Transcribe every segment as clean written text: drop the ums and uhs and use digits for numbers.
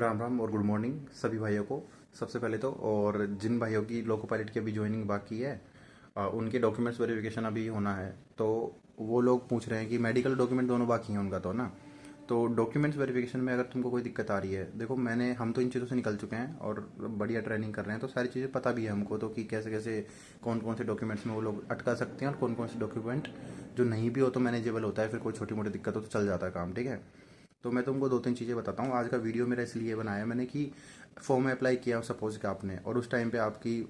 राम राम और good morning सभी भाइयों को। सबसे पहले तो और जिन भाइयों की लोको पायलट की अभी ज्वाइनिंग बाकी है उनके डॉक्यूमेंट्स वेरिफिकेशन अभी होना है। तो वो लोग पूछ रहे हैं कि मेडिकल डॉक्यूमेंट दोनों बाकी हैं उनका तो ना। तो डॉक्यूमेंट्स वेरिफिकेशन में अगर तुमको कोई दिक्कत आ रही है, देखो हम तो इन चीज़ों से निकल चुके हैं और बढ़िया ट्रेनिंग कर रहे हैं, तो सारी चीज़ें पता भी है हमको तो कि कैसे कैसे कौन कौन से डॉक्यूमेंट्स में वो लोग अटका सकते हैं और कौन कौन से डॉक्यूमेंट जो नहीं भी हो तो मैनेजेबल होता है, फिर कोई छोटी मोटी दिक्कत हो तो चल जाता है काम। ठीक है, तो मैं तुमको दो तीन चीज़ें बताता हूँ। आज का वीडियो मेरा इसलिए बनाया मैंने कि फॉर्म अप्लाई किया सपोज कि आपने, और उस टाइम पे आपकी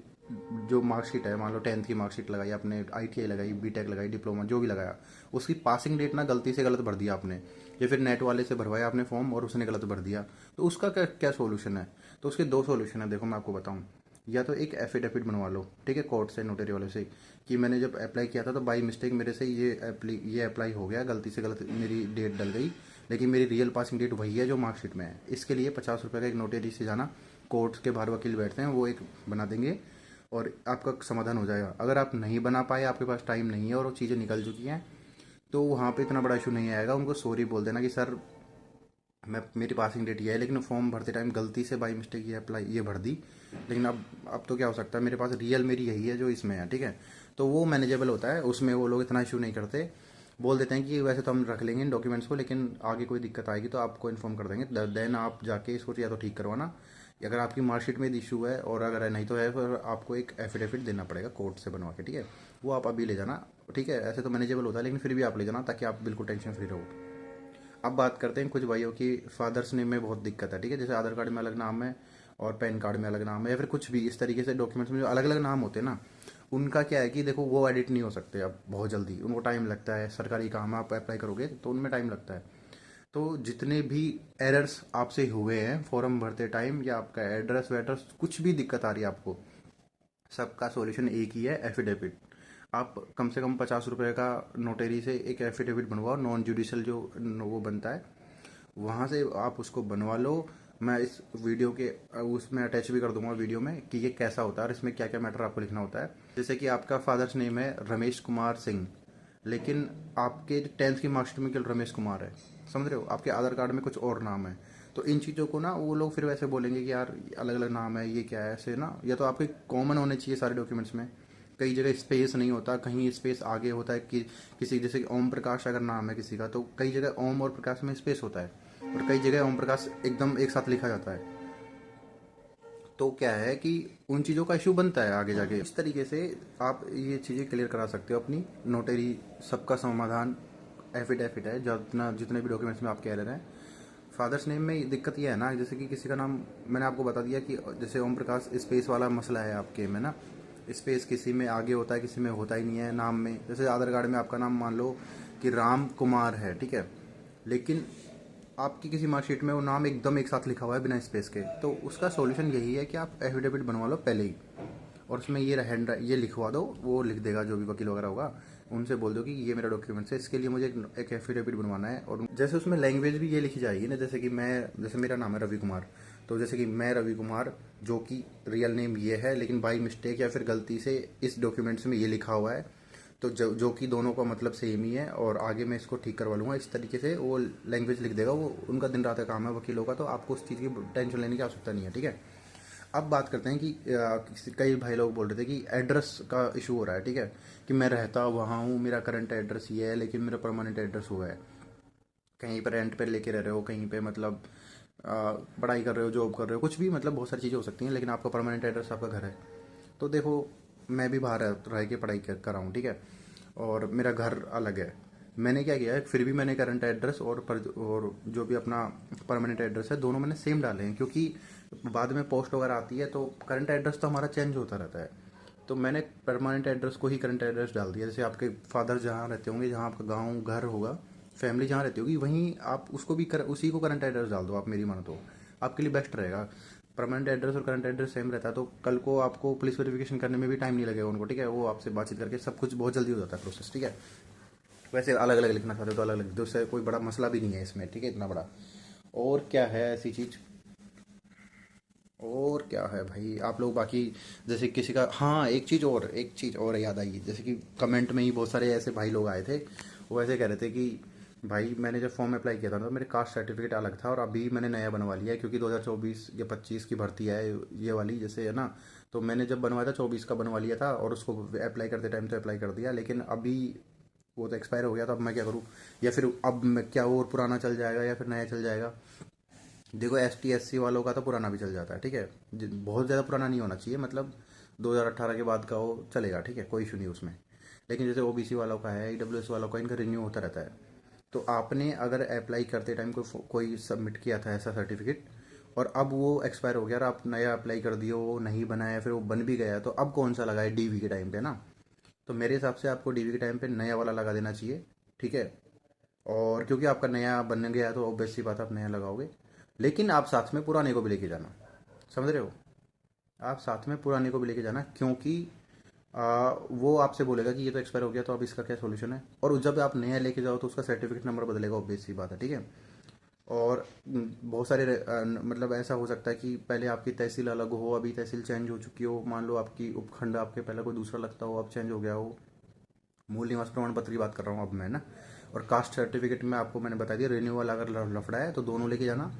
जो मार्कशीट है, मान लो 10th की मार्कशीट लगाई आपने, ITI लगाई, बीटेक लगाई, डिप्लोमा जो भी लगाया, उसकी पासिंग डेट ना गलती से गलत भर दिया आपने, या फिर नेट वाले से भरवाया आपने फॉर्म और उसने गलत भर दिया, तो उसका क्या क्या सोल्यूशन है? तो उसके दो सोल्यूशन है, देखो मैं आपको बताऊँ। या तो एक एफिडेविट बनवा लो, ठीक है, कोर्ट से, नोटरी वाले से, कि मैंने जब अप्लाई किया था तो बाई मिस्टेक मेरे से ये अप्लाई हो गया, गलती से गलत मेरी डेट डल गई, लेकिन मेरी रियल पासिंग डेट वही है जो मार्कशीट में है। इसके लिए 50 रुपये का एक नोटरी से जाना, कोर्ट के बाहर वकील बैठते हैं, वो एक बना देंगे और आपका समाधान हो जाएगा। अगर आप नहीं बना पाए, आपके पास टाइम नहीं है और वो चीज़ें निकल चुकी हैं, तो वहाँ पे इतना बड़ा इशू नहीं आएगा। उनको सॉरी बोल देना कि सर मैं मेरी पासिंग डेट ये है, लेकिन फॉर्म भरते टाइम गलती से बाई मिस्टेक ये भर दी, लेकिन अब तो क्या हो सकता है, मेरे पास रियल मेरी यही है जो इसमें है। ठीक है, तो वो मैनेजेबल होता है, उसमें वो लोग इतना इशू नहीं करते। बोल देते हैं कि वैसे तो हम रख लेंगे इन डॉक्यूमेंट्स को, लेकिन आगे कोई दिक्कत आएगी तो आपको इन्फॉर्म कर देंगे, देन आप जाके इसको या तो ठीक करवाना, अगर आपकी मार्कशीट में इशू है, और अगर नहीं तो है फिर आपको एक एफिडेविट देना पड़ेगा कोर्ट से बनवा के। ठीक है, वो आप अभी ले जाना। ठीक है, ऐसे तो मैनेजेबल होता है, लेकिन फिर भी आप ले जाना ताकि आप बिल्कुल टेंशन फ्री रहो। अब बात करते हैं कुछ भाइयों की फादर्स नेम में बहुत दिक्कत है। ठीक है, जैसे आधार कार्ड में अलग नाम है और पैन कार्ड में अलग नाम है, या फिर कुछ भी इस तरीके से डॉक्यूमेंट्स में जो अलग अलग नाम होते हैं ना, उनका क्या है कि देखो वो एडिट नहीं हो सकते अब बहुत जल्दी, उनको टाइम लगता है, सरकारी काम है, आप अप्लाई करोगे तो उनमें टाइम लगता है। तो जितने भी एरर्स आपसे हुए हैं फॉर्म भरते टाइम, या आपका एड्रेस वेड्रेस कुछ भी दिक्कत आ रही है आपको, सबका सॉल्यूशन एक ही है, एफिडेविट। आप कम से कम 50 रुपये का नोटेरी से एक एफिडेविट बनवाओ, नॉन जुडिशल जो वो बनता है, वहाँ से आप उसको बनवा लो। मैं इस वीडियो के उसमें अटैच भी कर दूंगा वीडियो में कि ये कैसा होता है और इसमें क्या क्या मैटर आपको लिखना होता है। जैसे कि आपका फादर्स नेम है रमेश कुमार सिंह, लेकिन आपके 10th की मार्कशीट में केवल रमेश कुमार है, समझ रहे हो, आपके आधार कार्ड में कुछ और नाम है। तो इन चीज़ों को ना वो लोग फिर वैसे बोलेंगे कि यार अलग अलग नाम है, ये क्या है, ऐसे ना। या तो आपके कॉमन होने चाहिए सारे डॉक्यूमेंट्स में, कई जगह स्पेस नहीं होता, कहीं स्पेस आगे होता है कि किसी, जैसे कि ओम प्रकाश अगर नाम है किसी का, तो कई जगह ओम और प्रकाश में स्पेस होता है, और कई जगह ओम प्रकाश एकदम एक साथ लिखा जाता है। तो क्या है कि उन चीज़ों का इशू बनता है आगे जाके। इस तरीके से आप ये चीज़ें क्लियर करा सकते हो अपनी नोटरी, सबका समाधान एफिडेविट है, जितना जितने भी डॉक्यूमेंट्स में आप कह रहे हैं। फादर्स नेम में दिक्कत ये है ना, जैसे कि किसी का नाम मैंने आपको बता दिया कि जैसे ओम प्रकाश स्पेस वाला मसला है आपके में ना, स्पेस किसी में आगे होता है, किसी में होता ही नहीं है नाम में। जैसे आधार कार्ड में आपका नाम मान लो कि राम कुमार है, ठीक है, लेकिन आपकी किसी मार्कशीट में वो नाम एकदम एक साथ लिखा हुआ है बिना स्पेस के, तो उसका सॉल्यूशन यही है कि आप एफिडेविट बनवा लो पहले ही, और उसमें ये लिखवा दो, वो लिख देगा जो भी वकील वगैरह होगा, उनसे बोल दो कि ये मेरा डॉक्यूमेंट्स है, इसके लिए मुझे एक एफिडेविट बनवाना है। और जैसे उसमें लैंग्वेज भी ये लिखी जाएगी ना, जैसे मेरा नाम है रवि कुमार, तो जैसे कि मैं रवि कुमार, जो कि रियल नेम ये है, लेकिन बाई मिस्टेक या फिर गलती से इस डॉक्यूमेंट्स में ये लिखा हुआ है, तो जो कि दोनों का मतलब सेम ही है, और आगे मैं इसको ठीक करवा लूँगा, इस तरीके से वो लैंग्वेज लिख देगा। वो उनका दिन रात का काम है वकीलों का, तो आपको उस चीज़ की टेंशन लेने की आवश्यकता नहीं है। ठीक है, अब बात करते हैं कि कई भाई लोग बोल रहे थे कि एड्रेस का इशू हो रहा है। ठीक है, कि मैं रहता वहाँ हूँ, मेरा करंट एड्रेस ये है, लेकिन मेरा परमानेंट एड्रेस हुआ है, कहीं पर रेंट पर लेके रह रहे हो, कहीं पे मतलब पढ़ाई कर रहे हो, जॉब कर रहे हो, कुछ भी, मतलब बहुत सारी चीज़ें हो सकती हैं, लेकिन आपका परमानेंट एड्रेस आपका घर है। तो देखो मैं भी बाहर रह के पढ़ाई कर रहा हूँ, ठीक है, और मेरा घर अलग है। मैंने क्या किया है, फिर भी मैंने करंट एड्रेस और जो भी अपना परमानेंट एड्रेस है, दोनों मैंने सेम डाले हैं, क्योंकि बाद में पोस्ट वगैरह आती है तो करंट एड्रेस तो हमारा चेंज होता रहता है। तो मैंने परमानेंट एड्रेस को ही करंट एड्रेस डाल दिया। जैसे आपके फादर जहाँ रहते होंगे, जहाँ आपका गाँव घर होगा, फैमिली जहाँ रहती होगी, वहीं आप उसको भी उसी को करंट एड्रेस डाल दो, आप मेरी मानो तो आपके लिए बेस्ट रहेगा। परमानेंट एड्रेस और करंट एड्रेस सेम रहता है, तो कल को आपको पुलिस वेरिफिकेशन करने में भी टाइम नहीं लगेगा उनको। ठीक है, वो आपसे बातचीत करके सब कुछ बहुत जल्दी हो जाता है प्रोसेस। ठीक है, वैसे अलग अलग लिखना चाहते हो तो अलग अलग, तो उससे कोई बड़ा मसला भी नहीं है इसमें। ठीक है, इतना बड़ा और क्या है ऐसी चीज़, और क्या है भाई आप लोग बाकी, जैसे किसी का, हाँ एक चीज़ और याद आई, जैसे कि कमेंट में ही बहुत सारे ऐसे भाई लोग आए थे, वो ऐसे कह रहे थे कि भाई मैंने जब फॉर्म अप्लाई किया था ना तो मेरे कास्ट सर्टिफिकेट अलग था, और अभी मैंने नया बनवा लिया है क्योंकि 2024 या 25 की भर्ती है ये वाली, जैसे है ना। तो मैंने जब बनवाया था 24 का बनवा लिया था, और उसको अप्लाई करते टाइम तो अप्लाई कर दिया, लेकिन अभी वो तो एक्सपायर हो गया, तो अब मैं क्या करूँ? या फिर अब मैं क्या, और पुराना चल जाएगा या फिर नया चल जाएगा? देखो ST SC वालों का तो पुराना भी चल जाता है, ठीक है। बहुत ज़्यादा पुराना नहीं होना चाहिए, मतलब 2018 के बाद का हो चलेगा, ठीक है, कोई इशू नहीं उसमें। लेकिन जैसे OBC वालों का है, EWS वालों का, इनका रिन्यू होता रहता है। तो आपने अगर अप्लाई करते टाइम कोई सबमिट किया था ऐसा सर्टिफिकेट, और अब वो एक्सपायर हो गया और आप नया अप्लाई कर दिए, वो नहीं बनाया, फिर वो बन भी गया, तो अब कौन सा लगा है DV के टाइम पे ना? तो मेरे हिसाब से आपको DV के टाइम पे नया वाला लगा देना चाहिए, ठीक है। और क्योंकि आपका नया बन गया है तो ऑब्वियस सी बात है, आप नया लगाओगे। लेकिन आप साथ में पुराने को भी लेके जाना, समझ रहे हो? आप साथ में पुराने को भी लेके जाना, क्योंकि वो आपसे बोलेगा कि ये तो एक्सपायर हो गया, तो अब इसका क्या सोल्यूशन है। और जब आप नया लेके जाओ तो उसका सर्टिफिकेट नंबर बदलेगा, ऑब्वियस सी बात है, ठीक है। और बहुत सारे मतलब ऐसा हो सकता है कि पहले आपकी तहसील अलग हो, अभी तहसील चेंज हो चुकी हो, मान लो आपकी उपखंड आपके पहले कोई दूसरा लगता हो, अब चेंज हो गया हो। मूल निवास प्रमाण पत्र की बात कर रहा हूँ अब मैं ना। और कास्ट सर्टिफिकेट में आपको मैंने बता दिया, रिन्यूअल अगर लफड़ा है तो दोनों लेके जाना।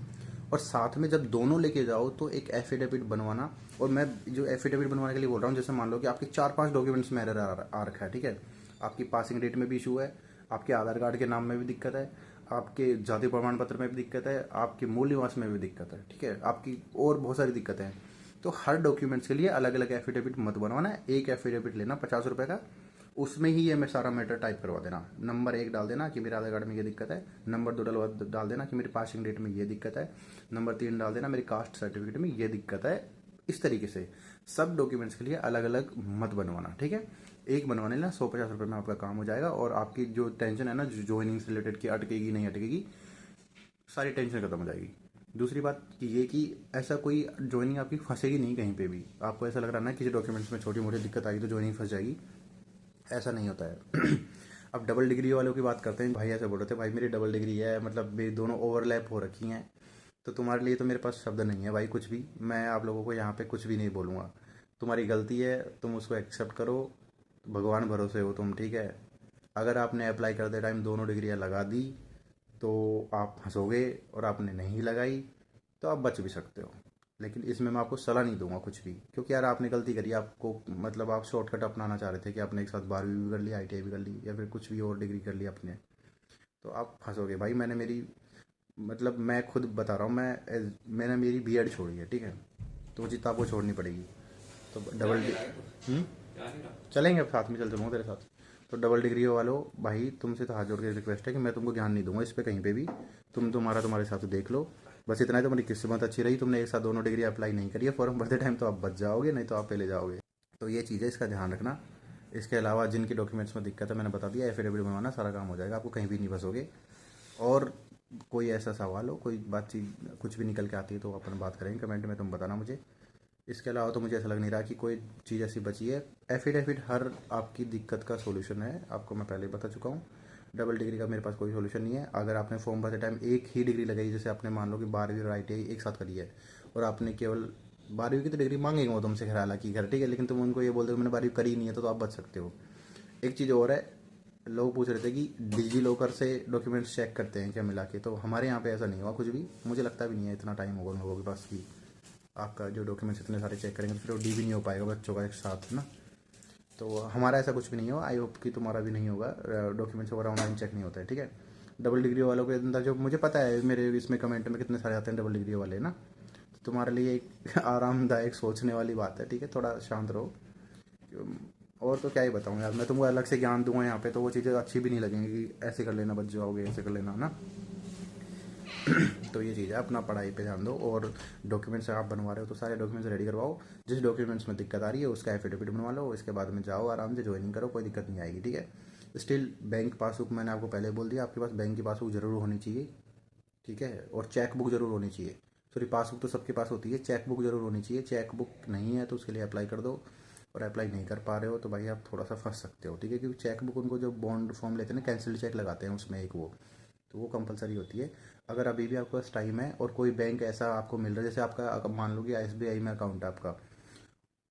और साथ में जब दोनों लेके जाओ तो एक एफिडेविट बनवाना। और मैं जो एफिडेविट बनवाने के लिए बोल रहा हूँ, जैसे मान लो कि आपके 4-5 डॉक्यूमेंट्स में एरर आ रखा है, ठीक है। आपकी पासिंग डेट में भी इशू है, आपके आधार कार्ड के नाम में भी दिक्कत है, आपके जाति प्रमाण पत्र में भी दिक्कत है, आपके मूल निवास में भी दिक्कत है, ठीक है, आपकी और बहुत सारी दिक्कतें हैं। तो हर डॉक्यूमेंट्स के लिए अलग अलग एफिडेविट मत बनवाना है, एक एफिडेविट लेना 50 रुपये का। उसमें ही ये मैं सारा मैटर टाइप करवा देना। नंबर 1 डाल देना कि मेरे आधार कार्ड में ये दिक्कत है, नंबर 2 डाल देना कि मेरी पासिंग डेट में ये दिक्कत है, नंबर 3 डाल देना मेरी कास्ट सर्टिफिकेट में ये दिक्कत है। इस तरीके से सब डॉक्यूमेंट्स के लिए अलग अलग मत बनवाना, ठीक है। एक बनवाने ना 150 रुपये में आपका काम हो जाएगा, और आपकी जो टेंशन है ना ज्वाइनिंग से रिलेटेड, की अटकेगी नहीं अटकेगी, सारी टेंशन खत्म हो जाएगी। दूसरी बात कि ये कि ऐसा कोई ज्वाइनिंग आपकी फंसेगी नहीं कहीं पे भी। आपको ऐसा लग रहा है ना किसी डॉक्यूमेंट्स में छोटी मोटी दिक्कत आई तो ज्वाइनिंग फंस जाएगी, ऐसा नहीं होता है। अब डबल डिग्री वालों की बात करते हैं, भाई ऐसे बोल रहे थे भाई मेरी डबल डिग्री है, मतलब मेरी दोनों ओवरलैप हो रखी हैं। तो तुम्हारे लिए तो मेरे पास शब्द नहीं है भाई, कुछ भी मैं आप लोगों को यहाँ पे कुछ भी नहीं बोलूँगा। तुम्हारी गलती है, तुम उसको एक्सेप्ट करो, भगवान भरोसे हो तुम, ठीक है। अगर आपने अप्लाई करते टाइम दोनों डिग्रियाँ लगा दी तो आप फंसोगे, और आपने नहीं लगाई तो आप बच भी सकते हो। लेकिन इसमें मैं आपको सलाह नहीं दूंगा कुछ भी, क्योंकि यार आपने गलती करी, आपको मतलब आप शॉर्टकट अपनाना चाह रहे थे कि आपने एक साथ 12वीं भी कर ली, ITI भी कर ली, या फिर कुछ भी और डिग्री कर ली आपने, तो आप फंसोगे भाई। मैंने मेरी मतलब मैं खुद बता रहा हूँ, मैंने मेरी B.Ed छोड़ी है, ठीक है। तो वो चीज़ तो आपको छोड़नी पड़ेगी। तो डबल हम्म चलेंगे, साथ में चल चलूँगा तेरे साथ। तो डबल डिग्री वालों भाई, तुमसे तो हाथ जोड़ के रिक्वेस्ट है कि मैं तुमको ज्ञान नहीं दूंगा इस पे कहीं पे भी। तुम्हारे हिसाब से देख लो। बस इतना है, तुम्हारी किस्मत अच्छी रही, तुमने एक साथ दोनों डिग्री अप्लाई नहीं करी है, फॉर्म भरते टाइम तो आप बच जाओगे, नहीं तो आप पहले जाओगे। तो ये चीज़ है, इसका ध्यान रखना। इसके अलावा जिनके डॉक्यूमेंट्स में दिक्कत है मैंने बता दिया, एफिडेविट बनवाना, सारा काम हो जाएगा, आपको कहीं भी नहीं फंसोगे। और कोई ऐसा सवाल हो, कोई बातचीत कुछ भी निकल के आती है तो अपन बात करेंगे कमेंट में, तुम बताना मुझे। इसके अलावा तो मुझे ऐसा लग नहीं रहा कि कोई चीज़ ऐसी बची है। एफिडेविट हर आपकी दिक्कत का सॉल्यूशन है, आपको मैं पहले ही बता चुका हूँ। डबल डिग्री का मेरे पास कोई सॉल्यूशन नहीं है। अगर आपने फॉर्म भरते टाइम एक ही डिग्री लगाई, जैसे आपने मान लो कि 12वीं और ITI एक साथ करी है, और आपने केवल 12वीं की तो डिग्री मांगेंगे वो तुमसे, खैर हालांकि घर, ठीक है, लेकिन तुम उनको ये बोल दो मैंने 12वीं करी ही नहीं है, तो आप बच सकते हो। एक चीज़ और है, लोग पूछ रहे थे कि डिजी लॉकर से डॉक्यूमेंट्स चेक करते हैं क्या मिला के, तो हमारे यहाँ पे ऐसा नहीं हुआ कुछ भी, मुझे लगता भी नहीं है इतना टाइम होगा उन लोगों के पास कि आपका जो डॉक्यूमेंट्स इतने सारे चेक करेंगे, तो फिर वो डी भी नहीं हो पाएगा बच्चों का एक साथ ना। तो हमारा ऐसा कुछ भी नहीं हुआ, आई होप कि तुम्हारा भी नहीं होगा। डॉक्यूमेंट्स वगैरह ऑनलाइन चेक नहीं होता है, ठीक है। डबल डिग्री वालों के अंदर जो मुझे पता है, मेरे इसमें कमेंट में कितने सारे आते हैं डबल डिग्री वाले ना, तो तुम्हारे लिए एक आरामदायक सोचने वाली बात है, ठीक है, थोड़ा शांत रहो। और तो क्या ही बताऊँ यार, मैं तुमको अलग से ज्ञान दूंगा यहाँ पे तो वो चीज़ें अच्छी भी नहीं लगेंगी कि ऐसे कर लेना बच जाओगे, ऐसे कर लेना ना। तो ये चीज़ है, अपना पढ़ाई पे ध्यान दो। और डॉक्यूमेंट्स आप बनवा रहे हो तो सारे डॉक्यूमेंट्स रेडी करवाओ। जिस डॉक्यूमेंट्स में दिक्कत आ रही है उसका एफिडेविट बनवा लो, इसके बाद में जाओ आराम से ज्वाइनिंग करो, कोई दिक्कत नहीं आएगी, ठीक है। स्टिल बैंक पासबुक मैंने आपको पहले बोल दिया, आपके पास बैंक की पासबुक जरूर होनी चाहिए, ठीक है। और चेक बुक जरूर होनी चाहिए। सॉरी, पासबुक तो सबके पास होती है, चेक बुक जरूर होनी चाहिए। चेक बुक नहीं है तो उसके लिए अप्लाई कर दो, और अप्लाई नहीं कर पा रहे हो तो भाई आप थोड़ा सा फंस सकते हो, ठीक है, क्योंकि चेक बुक उनको जो बॉन्ड फॉर्म लेते हैं ना, कैंसिल्ड चेक लगाते हैं उसमें एक वो, तो वो कंपलसरी होती है। अगर अभी भी आपके पास टाइम है और कोई बैंक ऐसा आपको मिल रहा है, जैसे आपका मान लो कि SBI में अकाउंट है आपका,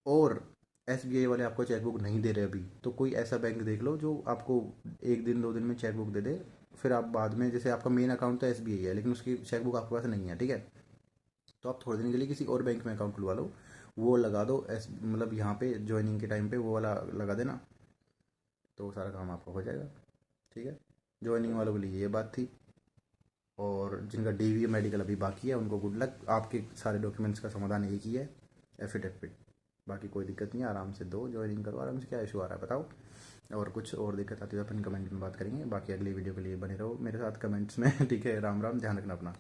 और SBI वाले आपको चेकबुक नहीं दे रहे अभी, तो कोई ऐसा बैंक देख लो जो आपको 1 दिन 2 दिन में चेकबुक दे दे, फिर आप बाद में, जैसे आपका मेन अकाउंट तो SBI है लेकिन उसकी चेकबुक आपके पास नहीं है, ठीक है, तो आप थोड़े दिन के लिए किसी और बैंक में अकाउंट खुलवा लो, वो लगा दो मतलब यहाँ पे ज्वाइनिंग के टाइम पे वो वाला लगा देना, तो सारा काम आपका हो जाएगा, ठीक है। ज्वाइनिंग वालों के लिए ये बात थी, और जिनका DV मेडिकल अभी बाकी है उनको गुड लक, आपके सारे डॉक्यूमेंट्स का समाधान एक ही है, एफिडेविट। बाकी कोई दिक्कत नहीं है, आराम से दो, ज्वाइनिंग करो आराम से, क्या इशू आ रहा है बताओ। और कुछ और दिक्कत आती है अपन कमेंट में बात करेंगे, बाकी अगली वीडियो के लिए बने रहो मेरे साथ कमेंट्स में ठीक है। राम राम, ध्यान रखना अपना।